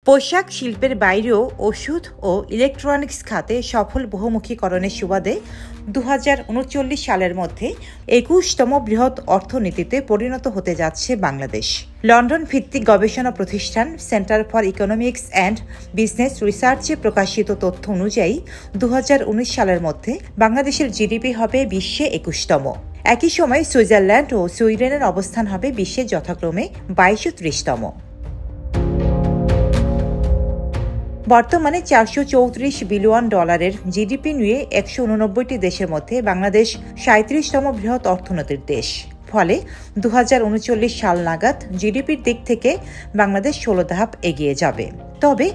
পোশাক শিল্পের বাইরেও ওষুধ ও ইলেকট্রনিক্স খাতে সফল বহুমুখীকরণের সুবাদে 2039 সালের মধ্যে 21তম বৃহৎ অর্থনীতিতে পরিণত হতে যাচ্ছে বাংলাদেশ। লন্ডন ভিত্তিক গবেষণা প্রতিষ্ঠান centre for economics and business রিসার্চে প্রকাশিত তথ্য অনুযায়ী 2019 সালের মধ্যে বাংলাদেশের জিডিপি হবে বিশ্বে 21তম। একই সময় সুইজারল্যান্ড ও সুইডেনের অবস্থান হবে বিশ্বে যথাক্রমে 22 ও 30তম। বর্তমানে $434 বিলিয়ন জিডিপি নিয়ে 189টি দেশের মধ্যে বাংলাদেশ 37তম বৃহৎ অর্থনীতির দেশ। ফলে 2039 সাল নাগাদ জিডিপির দিক থেকে বাংলাদেশ 16 ধাপ এগিয়ে যাবে। তবে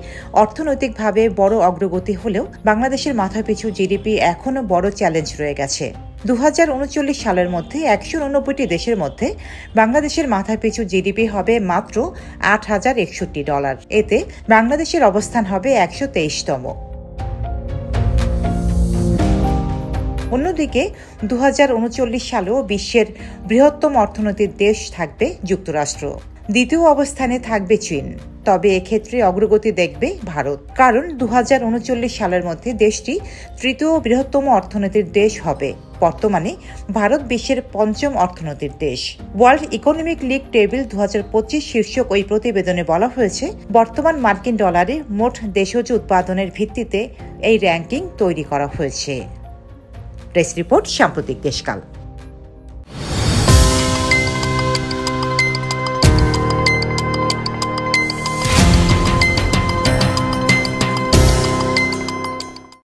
অর্থনৈতিকভাবে বড় অগ্রগতি হলেও বাংলাদেশের মাথাপিছু জিডিপি এখনও বড় চ্যালেঞ্জ রয়ে গেছে। 2039 সালের মধ্যে 189টি দেশের মধ্যে বাংলাদেশের মাথাপিছু জিডিপি হবে মাত্র $8,061। এতে বাংলাদেশের অবস্থান হবে 123তম। অন্যদিকে 2039 সালেও বিশ্বের বৃহত্তম অর্থনৈতিক দেশ থাকবে যুক্তরাষ্ট্র। দ্বিতীয় অবস্থানে থাকবে চীন। তবে এক্ষেত্রে অগ্রগতি দেখবে ভারত, কারণ 2039 সালের মধ্যে দেশটি তৃতীয় বৃহত্তম অর্থনীতির দেশ হবে। বর্তমানে ভারত বিশ্বের 5ম অর্থনীতির দেশ। ওয়ার্ল্ড ইকোনমিক লিগ টেবিল 2025 শীর্ষক ওই প্রতিবেদনে বলা হয়েছে, বর্তমান মার্কিন ডলারে মোট দেশজ উৎপাদনের ভিত্তিতে এই র্যাঙ্কিং তৈরি করা হয়েছে। প্রেস রিপোর্ট, সাম্প্রতিক দেশকাল।